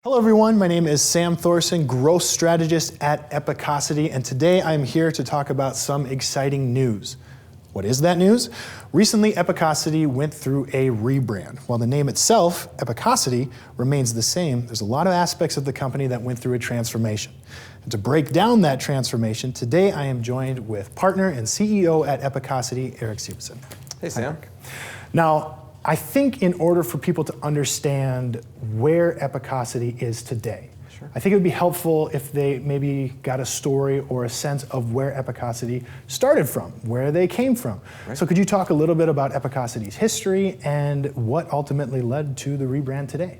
Hello everyone, my name is Sam Thorson, growth strategist at Epicosity, and today I'm here to talk about some exciting news. What is that news? Recently, Epicosity went through a rebrand. While the name itself, Epicosity, remains the same, there's a lot of aspects of the company that went through a transformation. And to break down that transformation, today I am joined with partner and CEO at Epicosity, Eric Sivertsen. Hey, Sam. Now, I think in order for people to understand where Epicosity is today, I think it would be helpful if they maybe got a story or a sense of where Epicosity started from, where they came from. Right. So could you talk a little bit about Epicosity's history and what ultimately led to the rebrand today?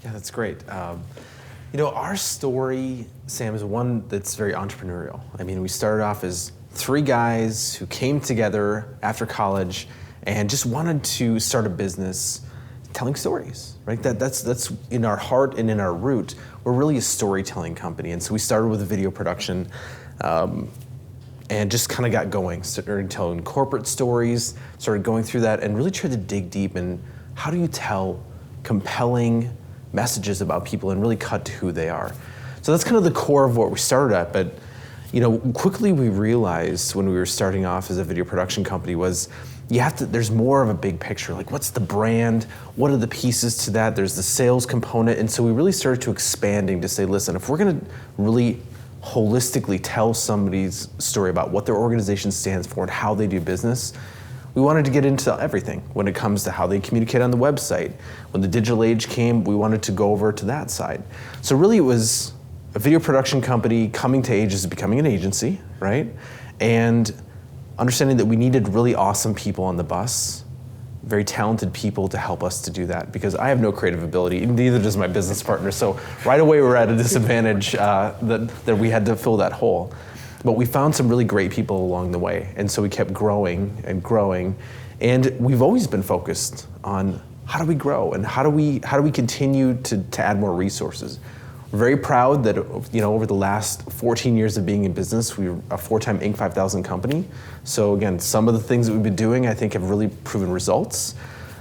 Yeah, that's great. Our story, Sam, is one that's very entrepreneurial. I mean, we started off as three guys who came together after college and just wanted to start a business telling stories, right? That's in our heart and in our root. We're really a storytelling company. And so we started with video production and just kind of got going, started telling corporate stories, started going through that and really tried to dig deep in how do you tell compelling messages about people and really cut to who they are. So that's kind of the core of what we started at. But quickly we realized when we were starting off as a video production company was there's more of a big picture, like what's the brand, what are the pieces to that, there's the sales component, and so we really started to expanding to say, listen, if we're gonna really holistically tell somebody's story about what their organization stands for and how they do business, we wanted to get into everything when it comes to how they communicate on the website. When the digital age came, we wanted to go over to that side. So really it was a video production company coming to age as becoming an agency, right? And understanding that we needed really awesome people on the bus, very talented people to help us to do that, because I have no creative ability, neither does my business partner. So right away we're at a disadvantage that we had to fill that hole. But we found some really great people along the way, and so we kept growing and growing. And we've always been focused on how do we grow and how do we continue to add more resources. We're very proud that over the last 14 years of being in business, we're a 4-time Inc. 5000 company. So again, some of the things that we've been doing, I think, have really proven results.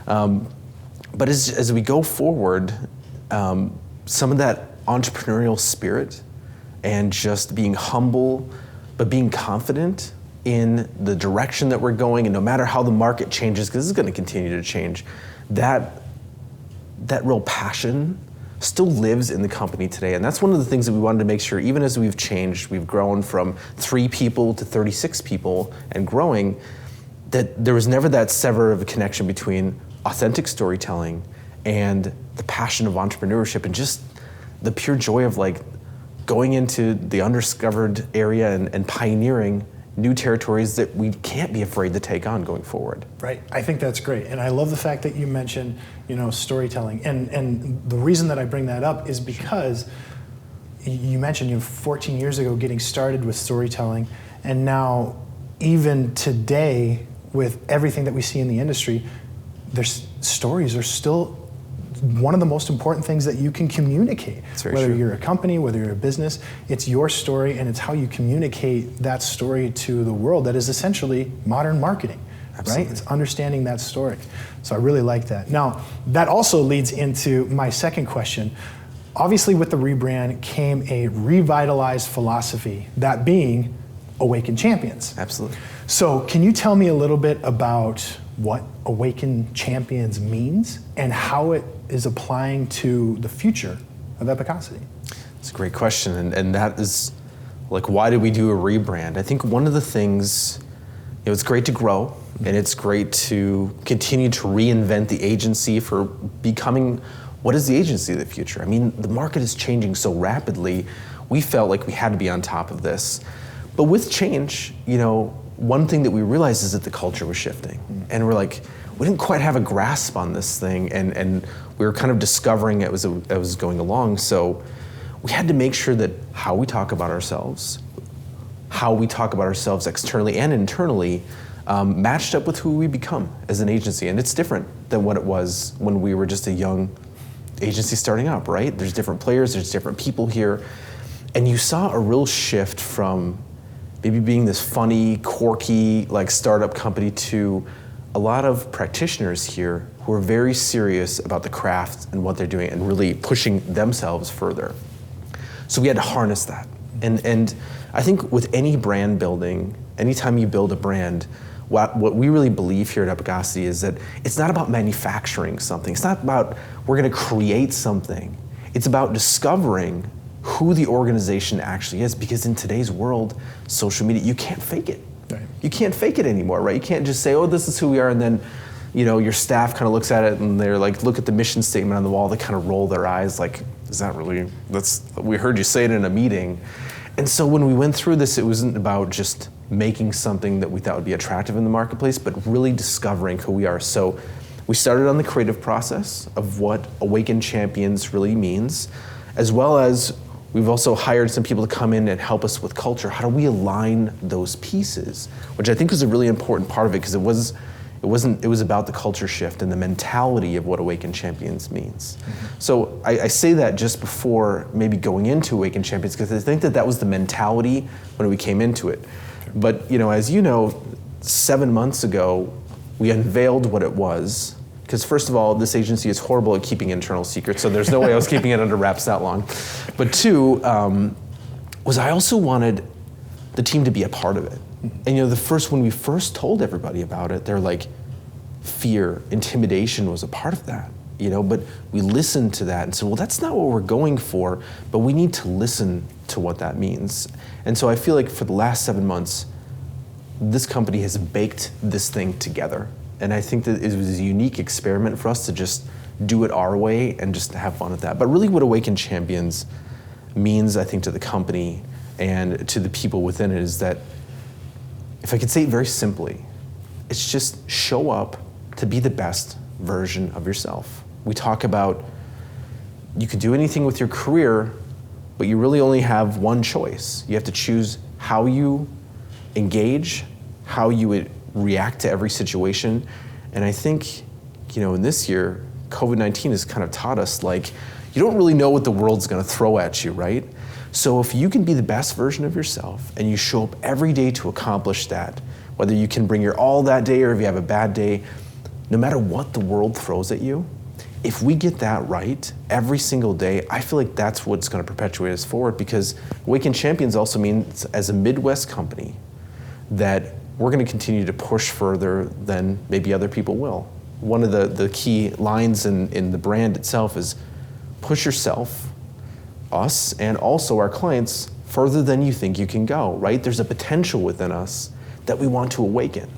But as we go forward, some of that entrepreneurial spirit and just being humble, but being confident in the direction that we're going, and no matter how the market changes, because this is going to continue to change, that real passion still lives in the company today. And that's one of the things that we wanted to make sure, even as we've changed, we've grown from 3 people to 36 people and growing, that there was never that sever of a connection between authentic storytelling and the passion of entrepreneurship and just the pure joy of going into the undiscovered area and pioneering new territories that we can't be afraid to take on going forward. Right, I think that's great. And I love the fact that you mentioned, storytelling. And the reason that I bring that up is because you mentioned 14 years ago getting started with storytelling, and now even today with everything that we see in the industry, stories are still one of the most important things that you can communicate. Whether true. You're a company, whether you're a business, it's your story and it's how you communicate that story to the world that is essentially modern marketing. Absolutely. Right? It's understanding that story. So I really like that. Now, that also leads into my second question. Obviously with the rebrand came a revitalized philosophy, that being Awaken Champions. Absolutely. So can you tell me a little bit about what Awaken Champions means and how it is applying to the future of Epicosity? It's a great question, and that is why did we do a rebrand? I think one of the things, it's great to grow, and it's great to continue to reinvent the agency for becoming what is the agency of the future. I mean, the market is changing so rapidly, we felt like we had to be on top of this. But with change, one thing that we realized is that the culture was shifting. And we're we didn't quite have a grasp on this thing, and we were kind of discovering it was going along. So we had to make sure that how we talk about ourselves externally and internally, matched up with who we become as an agency. And it's different than what it was when we were just a young agency starting up, right? There's different players, there's different people here. And you saw a real shift from maybe being this funny, quirky, startup company to a lot of practitioners here who are very serious about the craft and what they're doing and really pushing themselves further. So we had to harness that. And I think with any brand building, anytime you build a brand, what we really believe here at Epicosity is that it's not about manufacturing something. It's not about we're going to create something. It's about discovering who the organization actually is, because in today's world, social media, you can't fake it. Right. You can't fake it anymore, right? You can't just say, oh, this is who we are, and then your staff kind of looks at it and they're like, look at the mission statement on the wall, they kind of roll their eyes like, is that really, we heard you say it in a meeting. And so when we went through this, it wasn't about just making something that we thought would be attractive in the marketplace, but really discovering who we are. So we started on the creative process of what Awaken Champions really means, as well as we've also hired some people to come in and help us with culture. How do we align those pieces? Which I think was a really important part of it, because it was about the culture shift and the mentality of what Awaken Champions means. Mm-hmm. So I say that just before maybe going into Awaken Champions, because I think that was the mentality when we came into it. Sure. But as you know, 7 months ago, we unveiled what it was. Because first of all, this agency is horrible at keeping internal secrets, so there's no way I was keeping it under wraps that long. But two, was I also wanted the team to be a part of it. And when we first told everybody about it, they're like, fear, intimidation was a part of that, but we listened to that and said, well, that's not what we're going for, but we need to listen to what that means. And so I feel like for the last 7 months, this company has baked this thing together. And I think that it was a unique experiment for us to just do it our way and just have fun with that. But really what Awaken Champions means, I think, to the company and to the people within it is that, if I could say it very simply, it's just show up to be the best version of yourself. We talk about you could do anything with your career, but you really only have one choice. You have to choose how you engage, how you would react to every situation. And I think, in this year, COVID-19 has kind of taught us, like, you don't really know what the world's gonna throw at you, right? So if you can be the best version of yourself and you show up every day to accomplish that, whether you can bring your all that day or if you have a bad day, no matter what the world throws at you, if we get that right every single day, I feel like that's what's going to perpetuate us forward, because Awaken Champions also means, as a Midwest company, that we're going to continue to push further than maybe other people will. One of the key lines in the brand itself is push yourself, us, and also our clients further than you think you can go, right? There's a potential within us that we want to awaken.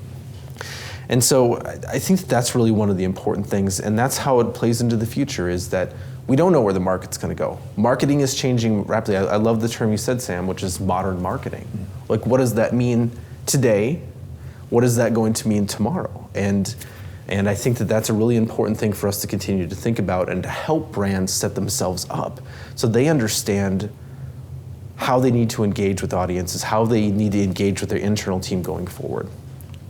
And so I think that's really one of the important things, and that's how it plays into the future, is that we don't know where the market's gonna go. Marketing is changing rapidly. I love the term you said, Sam, which is modern marketing. Like, what does that mean today? What is that going to mean tomorrow? And I think that that's a really important thing for us to continue to think about and to help brands set themselves up so they understand how they need to engage with audiences, how they need to engage with their internal team going forward.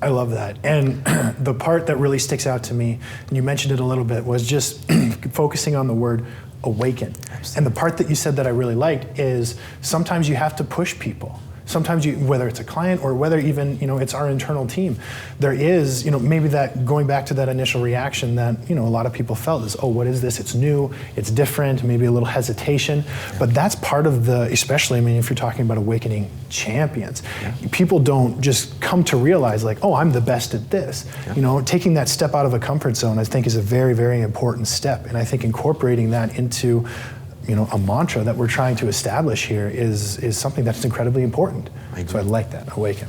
I love that. And the part that really sticks out to me, and you mentioned it a little bit, was just focusing on the word awaken. Absolutely. And the part that you said that I really liked is sometimes you have to push people. Sometimes whether it's a client or whether even, it's our internal team, there is, maybe that going back to that initial reaction that, a lot of people felt is, oh, what is this? It's new, it's different, maybe a little hesitation. Yeah. But that's part of especially, if you're talking about Awakening Champions, people don't just come to realize like, oh, I'm the best at this. Yeah. Taking that step out of a comfort zone, I think, is a very, very important step. And I think incorporating that into a mantra that we're trying to establish here is something that's incredibly important. So I like that, awaken.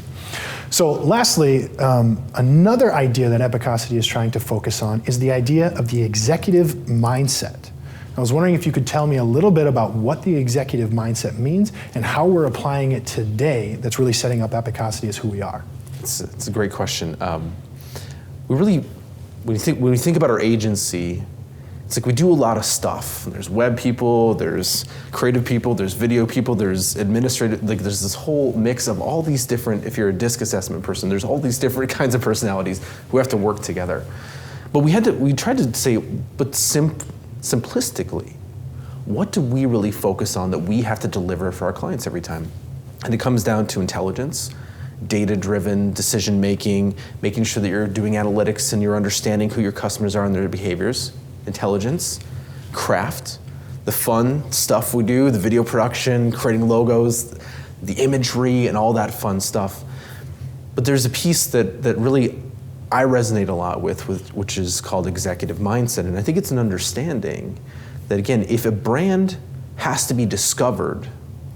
So lastly, another idea that Epicosity is trying to focus on is the idea of the executive mindset. I was wondering if you could tell me a little bit about what the executive mindset means and how we're applying it today that's really setting up Epicosity as who we are. It's a great question. When we think about our agency, it's like we do a lot of stuff. There's web people, there's creative people, there's video people, there's administrative, there's this whole mix of all these different, if you're a disc assessment person, there's all these different kinds of personalities who have to work together. But we tried to say, but simplistically, what do we really focus on that we have to deliver for our clients every time? And it comes down to intelligence, data-driven decision making, making sure that you're doing analytics and you're understanding who your customers are and their behaviors, intelligence, craft, the fun stuff we do, the video production, creating logos, the imagery, and all that fun stuff. But there's a piece that really I resonate a lot with, which is called executive mindset. And I think it's an understanding that, again, if a brand has to be discovered,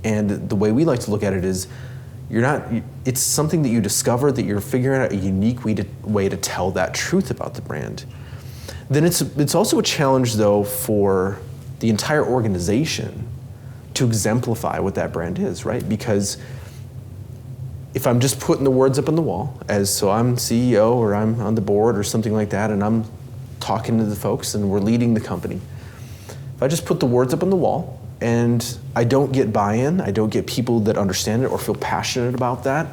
and the way we like to look at it is, it's something that you discover, that you're figuring out a unique way to tell that truth about the brand. Then it's also a challenge, though, for the entire organization to exemplify what that brand is, right? Because if I'm just putting the words up on the wall, so I'm CEO or I'm on the board or something like that, and I'm talking to the folks and we're leading the company. If I just put the words up on the wall and I don't get buy-in, I don't get people that understand it or feel passionate about that,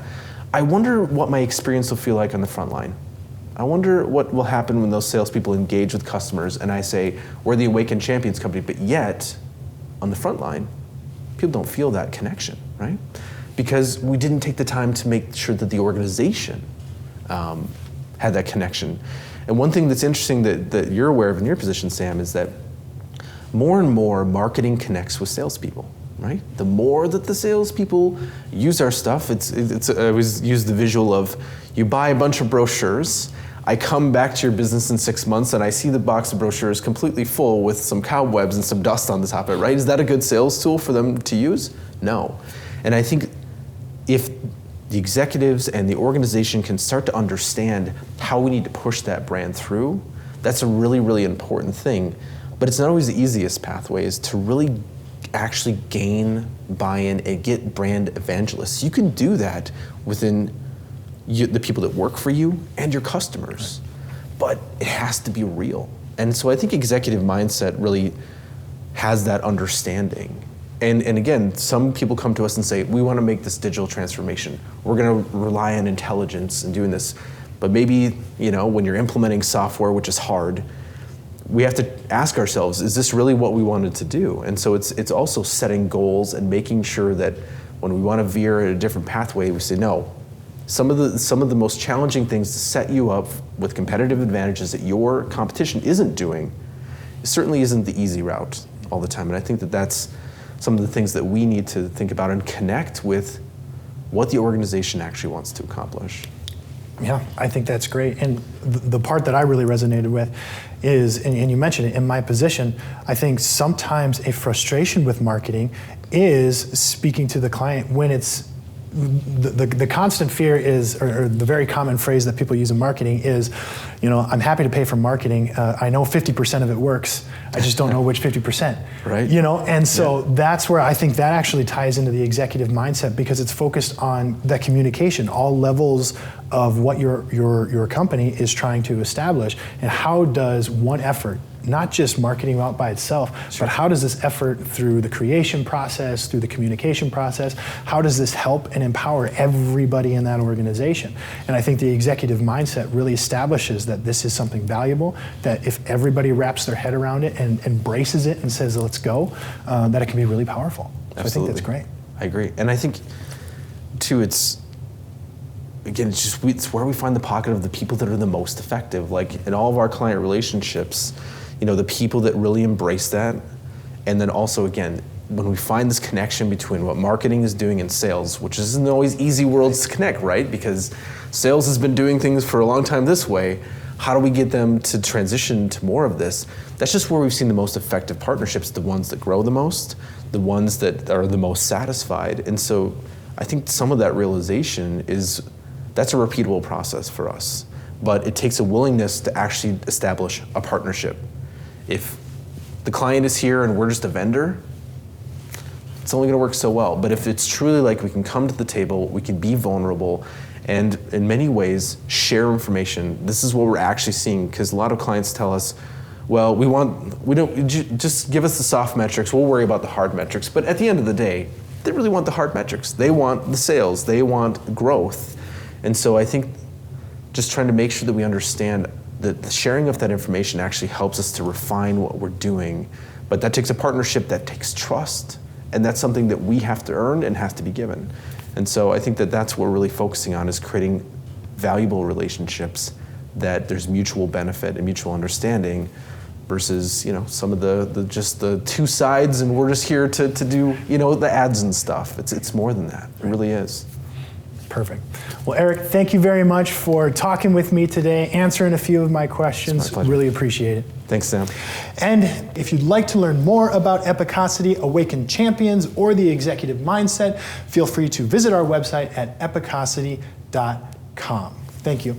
I wonder what my experience will feel like on the front line. I wonder what will happen when those salespeople engage with customers and I say, we're the Awaken Champions company, but yet, on the front line, people don't feel that connection, right? Because we didn't take the time to make sure that the organization had that connection. And one thing that's interesting that you're aware of in your position, Sam, is that more and more marketing connects with salespeople, right? The more that the salespeople use our stuff, I always use the visual of you buy a bunch of brochures, I come back to your business in 6 months and I see the box of brochures completely full with some cobwebs and some dust on the top of it, right? Is that a good sales tool for them to use? No. And I think if the executives and the organization can start to understand how we need to push that brand through, that's a really, really important thing. But it's not always the easiest pathways to really actually gain buy-in and get brand evangelists. You can do that within the people that work for you and your customers, but it has to be real. And so I think executive mindset really has that understanding. And again, some people come to us and say, we want to make this digital transformation. We're going to rely on intelligence and doing this. But maybe, when you're implementing software, which is hard, we have to ask ourselves, is this really what we wanted to do? And so it's also setting goals and making sure that when we want to veer at a different pathway, we say, no, some of the most challenging things to set you up with competitive advantages that your competition isn't doing, certainly isn't the easy route all the time. And I think that's some of the things that we need to think about and connect with what the organization actually wants to accomplish. Yeah, I think that's great. And the part that I really resonated with is, and you mentioned it, in my position, I think sometimes a frustration with marketing is speaking to the client when it's, the constant fear is, or the very common phrase that people use in marketing is, I'm happy to pay for marketing. I know 50% of it works. I just don't know which 50%. Right. And so that's where I think that actually ties into the executive mindset, because it's focused on that communication, all levels of what your company is trying to establish, and how does one effort, not just marketing out by itself, but how does this effort through the creation process, through the communication process, how does this help and empower everybody in that organization? And I think the executive mindset really establishes that this is something valuable, that if everybody wraps their head around it and embraces it and says, let's go, that it can be really powerful. So I think that's great. I agree. And I think, too, it's where we find the pocket of the people that are the most effective. Like in all of our client relationships, the people that really embrace that. And then also, again, when we find this connection between what marketing is doing and sales, which isn't always easy worlds to connect, right? Because sales has been doing things for a long time this way. How do we get them to transition to more of this? That's just where we've seen the most effective partnerships, the ones that grow the most, the ones that are the most satisfied. And so I think some of that realization that's a repeatable process for us. But it takes a willingness to actually establish a partnership. If the client is here and we're just a vendor, it's only gonna work so well. But if it's truly like we can come to the table, we can be vulnerable, and in many ways share information. This is what we're actually seeing, because a lot of clients tell us, well, just give us the soft metrics, we'll worry about the hard metrics. But at the end of the day, they really want the hard metrics. They want the sales, they want growth. And so I think just trying to make sure that we understand that the sharing of that information actually helps us to refine what we're doing. But that takes a partnership, that takes trust, and that's something that we have to earn and has to be given. And so I think that that's what we're really focusing on, is creating valuable relationships that there's mutual benefit and mutual understanding, versus some of the just the two sides, and we're just here to do the ads and stuff. It's more than that. It really is. Perfect. Well, Eric, thank you very much for talking with me today, answering a few of my questions. It's my pleasure. Really appreciate it. Thanks, Sam. And if you'd like to learn more about Epicosity, Awaken Champions, or the Executive Mindset, feel free to visit our website at epicosity.com. Thank you.